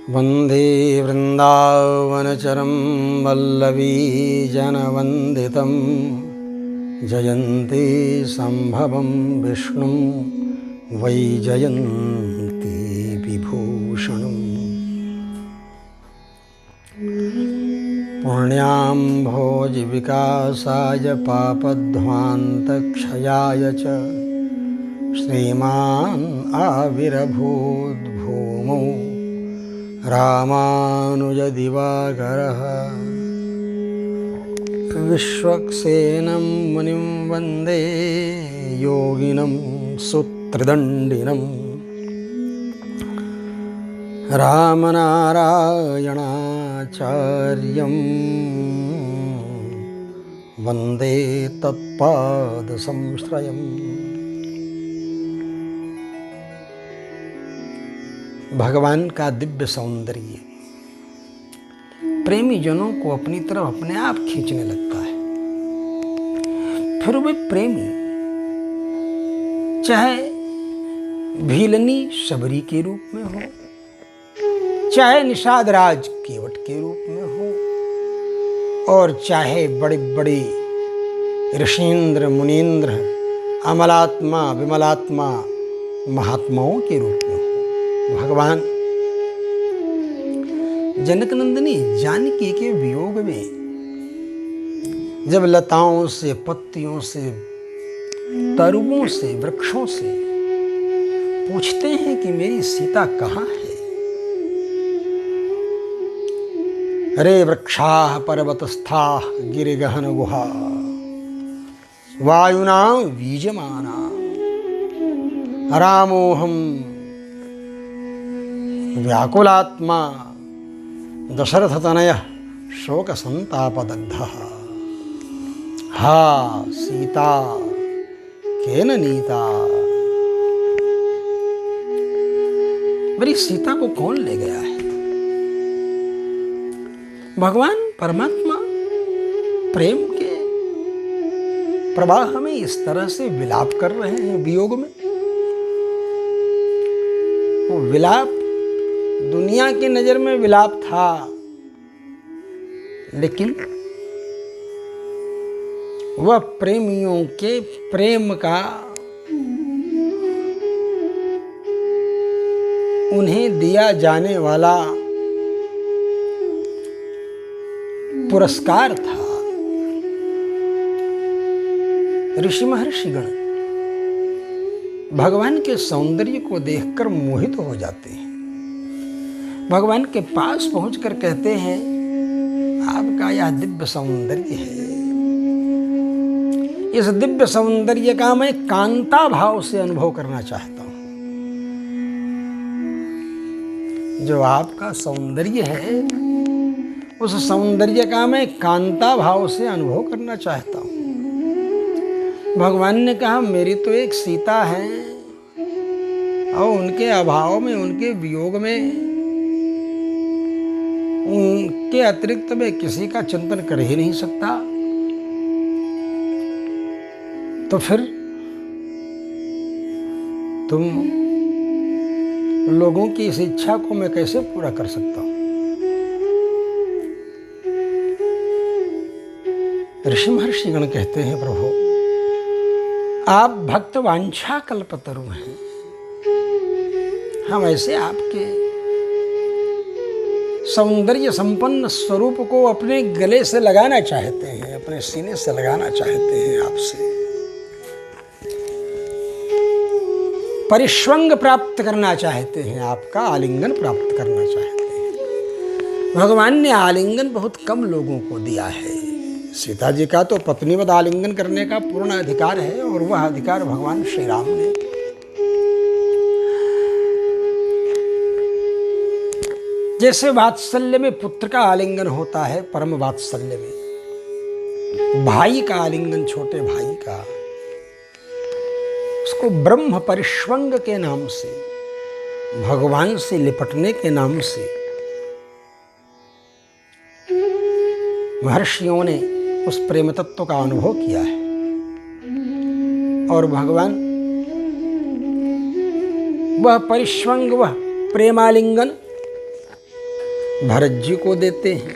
वन्दे वृन्दावनचरं वल्लवीजनवन्दितं जयन्ती सम्भवं विष्णुं वैजयन्ती विभूषणम्। पुण्यां भोजविकासाय पापध्वान्तक्षयाय च श्रीमान् आविर्भूत् भूमौ रामानुजदिवाकरः। विश्वक्सेनं मुनिं वन्दे योगिनं सूत्रदण्डिनं रामनारायणाचार्यं वन्दे तत्पादसंश्रयम्। भगवान का दिव्य सौंदर्य प्रेमी जनों को अपनी तरफ अपने आप खींचने लगता है। फिर वे प्रेमी चाहे भीलनी शबरी के रूप में हो, चाहे निषाद राज केवट के रूप में हो, और चाहे बड़े बड़े ऋषींद्र मुनींद्र अमलात्मा विमलात्मा महात्माओं के रूप में हो, भगवान जनकनंदिनी जानकी के वियोग में जब लताओं से, पत्तियों से, तरुओं से, वृक्षों से पूछते हैं कि मेरी सीता कहाँ है। अरे वृक्षाः पर्वतस्थाः गिरिगहन गुहा वायुना वीजमाना रामोऽहं व्याकुलात्मा दशरथतनयः शोकसंतापदग्धः। हा सीता केन नीता। मेरी सीता को कौन ले गया है। भगवान परमात्मा प्रेम के प्रवाह में इस तरह से विलाप कर रहे हैं वियोग में। वो विलाप दुनिया की नजर में विलाप था, लेकिन वह प्रेमियों के प्रेम का उन्हें दिया जाने वाला पुरस्कार था। ऋषि महर्षिगण भगवान के सौंदर्य को देखकर मोहित हो जाते हैं। भगवान के पास पहुंचकर कहते हैं, आपका यह दिव्य सौंदर्य है, इस दिव्य सौंदर्य का मैं कांता भाव से अनुभव करना चाहता हूं। जो आपका सौंदर्य है उस सौंदर्य का मैं कांता भाव से अनुभव करना चाहता हूं। भगवान ने कहा, मेरी तो एक सीता है और उनके अभाव में, उनके वियोग में, उनके अतिरिक्त मैं किसी का चिंतन कर ही नहीं सकता। तो फिर तुम लोगों की इस इच्छा को मैं कैसे पूरा कर सकता हूं। ऋषि महर्षिगण कहते हैं, प्रभु आप भक्त वांछा कल्पतरु हैं। हम ऐसे आपके सौंदर्य संपन्न स्वरूप को अपने गले से लगाना चाहते हैं, अपने सीने से लगाना चाहते हैं। आपसे परिष्वंग प्राप्त करना चाहते हैं, आपका आलिंगन प्राप्त करना चाहते हैं। भगवान ने आलिंगन बहुत कम लोगों को दिया है। सीता जी का तो पत्नीवत आलिंगन करने का पूर्ण अधिकार है, और वह अधिकार भगवान श्री राम ने जैसे वात्सल्य में पुत्र का आलिंगन होता है, परम वात्सल्य में भाई का आलिंगन, छोटे भाई का, उसको ब्रह्म परिष्वंग के नाम से, भगवान से लिपटने के नाम से महर्षियों ने उस प्रेम तत्व का अनुभव किया है। और भगवान वह परिष्वंग, वह प्रेमालिंगन भरत जी को देते हैं,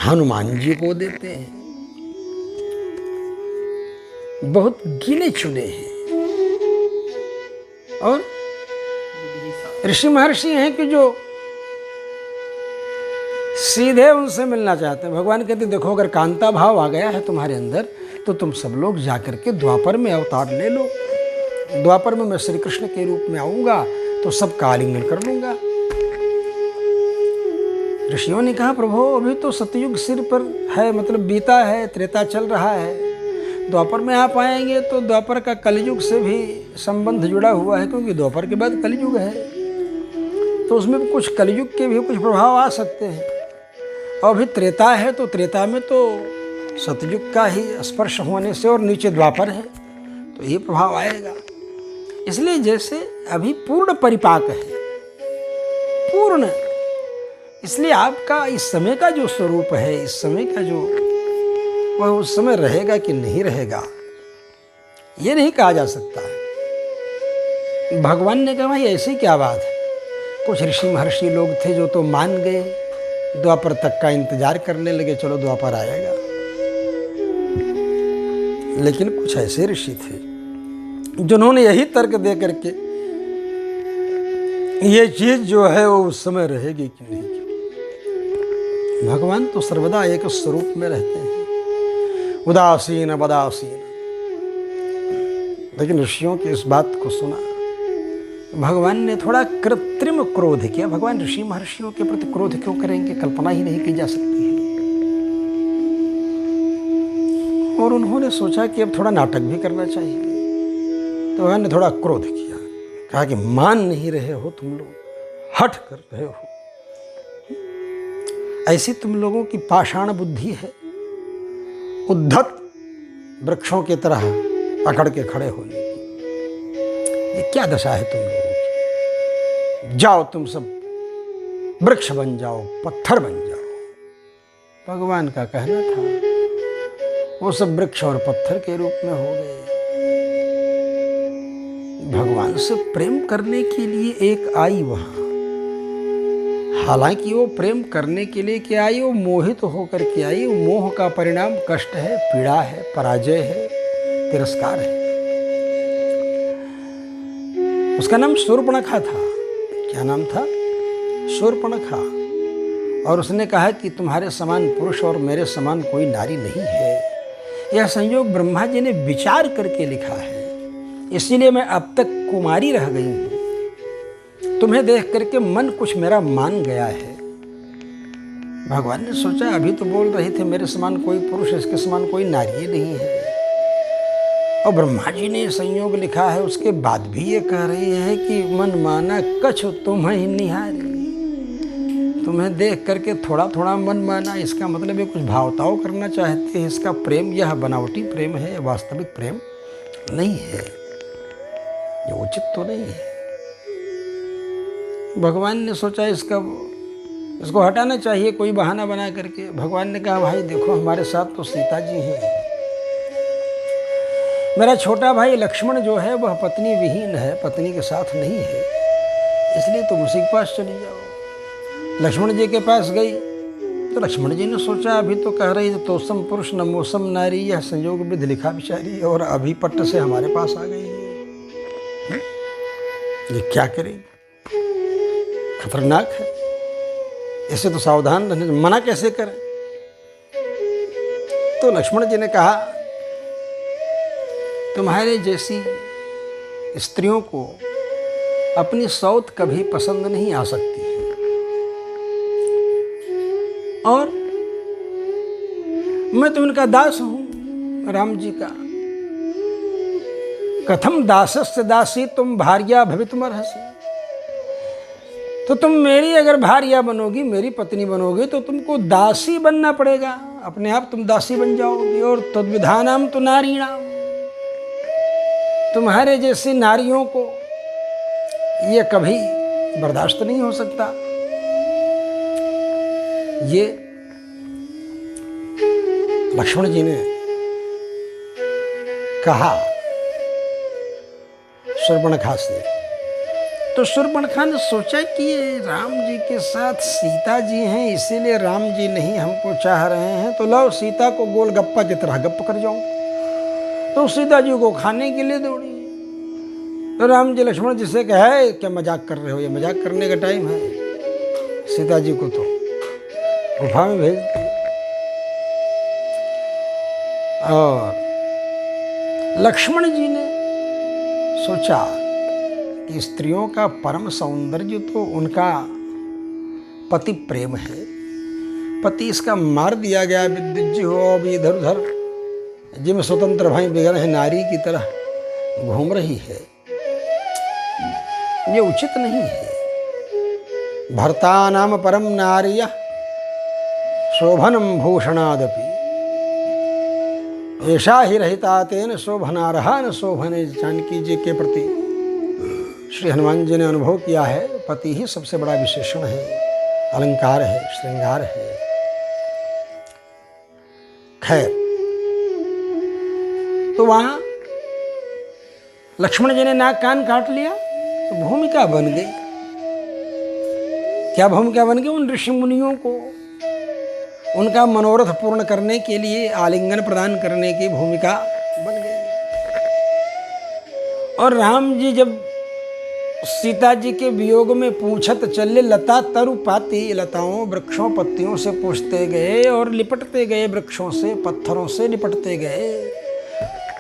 हनुमान जी को देते हैं, बहुत गिने चुने हैं। और ऋषि महर्षि हैं कि जो सीधे उनसे मिलना चाहते हैं। भगवान कहते देखो अगर कांता भाव आ गया है तुम्हारे अंदर तो तुम सब लोग जाकर के द्वापर में अवतार ले लो। द्वापर में मैं श्री कृष्ण के रूप में आऊंगा तो सबका आलिंगन कर लूंगा। ऋषियों ने कहा प्रभु अभी तो सतयुग सिर पर है, मतलब बीता है, त्रेता चल रहा है। द्वापर में आप आएंगे तो द्वापर का कलयुग से भी संबंध जुड़ा हुआ है, क्योंकि द्वापर के बाद कलयुग है, तो उसमें कुछ कलयुग के भी कुछ प्रभाव आ सकते हैं। और अभी त्रेता है तो त्रेता में तो सतयुग का ही स्पर्श होने से और नीचे द्वापर है तो ये प्रभाव आएगा। इसलिए जैसे अभी पूर्ण परिपाक है, पूर्ण, इसलिए आपका इस समय का जो स्वरूप है, इस समय का जो वह उस समय रहेगा कि नहीं रहेगा ये नहीं कहा जा सकता है। भगवान ने कहा भाई ऐसी क्या बात है। कुछ ऋषि महर्षि लोग थे जो तो मान गए, द्वापर तक का इंतजार करने लगे, चलो द्वापर आएगा। लेकिन कुछ ऐसे ऋषि थे जिन्होंने यही तर्क दे करके ये चीज जो है वो उस समय रहेगी कि नहीं। भगवान तो सर्वदा एक स्वरूप में रहते हैं, उदासीन बदासीन। लेकिन ऋषियों की इस बात को सुना, भगवान ने थोड़ा कृत्रिम क्रोध किया। भगवान ऋषि महर्षियों के प्रति क्रोध क्यों करेंगे, कल्पना ही नहीं की जा सकती है। और उन्होंने सोचा कि अब थोड़ा नाटक भी करना चाहिए, तो भगवान ने थोड़ा क्रोध किया, कहा कि मान नहीं रहे हो तुम लोग, हठ कर रहे हो, ऐसी तुम लोगों की पाषाण बुद्धि है, उद्धत वृक्षों की तरह पकड़ के खड़े होने की। ये क्या दशा है तुम लोगों की। जाओ तुम सब वृक्ष बन जाओ, पत्थर बन जाओ। भगवान का कहना था, वो सब वृक्ष और पत्थर के रूप में हो गए। भगवान से प्रेम करने के लिए एक आई वहां, हालांकि वो प्रेम करने के लिए क्या आई, वो मोहित होकर के आई। वो मोह का परिणाम कष्ट है, पीड़ा है, पराजय है, तिरस्कार है। उसका नाम शूर्पणखा था। क्या नाम था? शूर्पणखा। और उसने कहा कि तुम्हारे समान पुरुष और मेरे समान कोई नारी नहीं है। यह संयोग ब्रह्मा जी ने विचार करके लिखा है, इसीलिए मैं अब तक कुमारी रह गई हूं। तुम्हें देख करके मन कुछ मेरा मान गया है। भगवान ने सोचा अभी तो बोल रहे थे मेरे समान कोई पुरुष, इसके समान कोई नारी नहीं है, और ब्रह्मा जी ने संयोग लिखा है, उसके बाद भी ये कह रही है कि मन माना कछु तुम्हें निहारी। तुम्हें देख करके थोड़ा थोड़ा मन माना, इसका मतलब ये कुछ भावताओं करना चाहते हैं। इसका प्रेम यह बनावटी प्रेम है, वास्तविक प्रेम नहीं है, ये उचित तो नहीं है। भगवान ने सोचा इसको हटाना चाहिए कोई बहाना बना करके। भगवान ने कहा भाई देखो हमारे साथ तो सीता जी हैं, मेरा छोटा भाई लक्ष्मण जो है वह पत्नी विहीन है, पत्नी के साथ नहीं है, इसलिए तुम उसी के पास चली जाओ। लक्ष्मण जी के पास गई तो लक्ष्मण जी ने सोचा अभी तो कह रही तोसम पुरुष न मौसम नारी, यह संयोग विधि लिखा बिचारी, और अभी पट्ट से हमारे पास आ गई है, ये क्या करेगी, खतरनाक है, इससे तो सावधान रहने, मना कैसे करें। तो लक्ष्मण जी ने कहा तुम्हारे जैसी स्त्रियों को अपनी सौत कभी पसंद नहीं आ सकती है, और मैं तो उनका दास हूं, राम जी का। कथम दासस्य दासी तुम भार्या भवितुमर्हसि। तो तुम मेरी अगर भार्या बनोगी, मेरी पत्नी बनोगी, तो तुमको दासी बनना पड़ेगा, अपने आप तुम दासी बन जाओगी। और तद्विधानाम तो नारीणाम, तुम्हारे जैसी नारियों को ये कभी बर्दाश्त नहीं हो सकता। ये लक्ष्मण जी ने कहा शूर्पणखा से तो शूर्पणखा ने सोचा कि ये राम जी के साथ सीता जी हैं, इसीलिए राम जी नहीं हमको चाह रहे हैं, तो लाओ सीता को गोलगप्पा की तरह गप्प कर जाऊं। तो सीता जी को खाने के लिए दौड़ी। तो राम जी लक्ष्मण जी से कहे क्या मजाक कर रहे हो, ये मजाक करने का टाइम है। सीता जी को तो गुफा में भेज दिया। और लक्ष्मण जी ने सोचा कि स्त्रियों का परम सौंदर्य तो उनका पति प्रेम है। पति इसका मार दिया गया, विद्युत जी हो अब इधर उधर जिम स्वतंत्र भाई बिगड़ है नारी की तरह घूम रही है, ये उचित नहीं है। भर्ता नाम परम नार्य शोभनम भूषणादपि ऐसा ही रहता तेन शोभनारहा न शोभने। जानकी जी के प्रति श्री हनुमान जी ने अनुभव किया है, पति ही सबसे बड़ा विशेषण है, अलंकार है, श्रृंगार है। खैर, तो वहां लक्ष्मण जी ने नाक कान काट लिया तो भूमिका बन गई। क्या भूमिका बन गई? उन ऋषि मुनियों को उनका मनोरथ पूर्ण करने के लिए आलिंगन प्रदान करने की भूमिका बन गई। और राम जी जब सीता जी के वियोग में पूछत चले लता तरु पाती, लताओं वृक्षों पत्तियों से पूछते गए और लिपटते गए, वृक्षों से पत्थरों से लिपटते गए।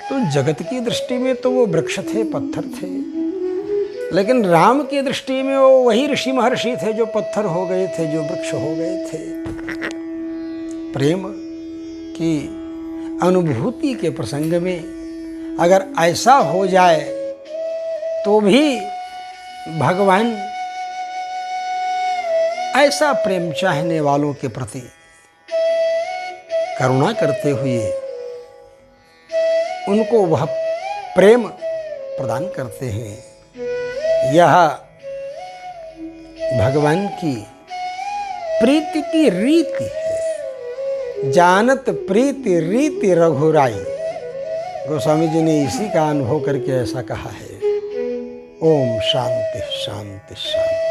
तो जगत की दृष्टि में तो वो वृक्ष थे, पत्थर थे, लेकिन राम की दृष्टि में वो वही ऋषि महर्षि थे जो पत्थर हो गए थे, जो वृक्ष हो गए थे। प्रेम की अनुभूति के प्रसंग में अगर ऐसा हो जाए तो भी भगवान ऐसा प्रेम चाहने वालों के प्रति करुणा करते हुए उनको वह प्रेम प्रदान करते हैं। यह भगवान की प्रीति की रीति है। जानत प्रीति रीति रघुराई, गोस्वामी जी ने इसी का अनुभव करके ऐसा कहा है। ओम शांति शांति शांति।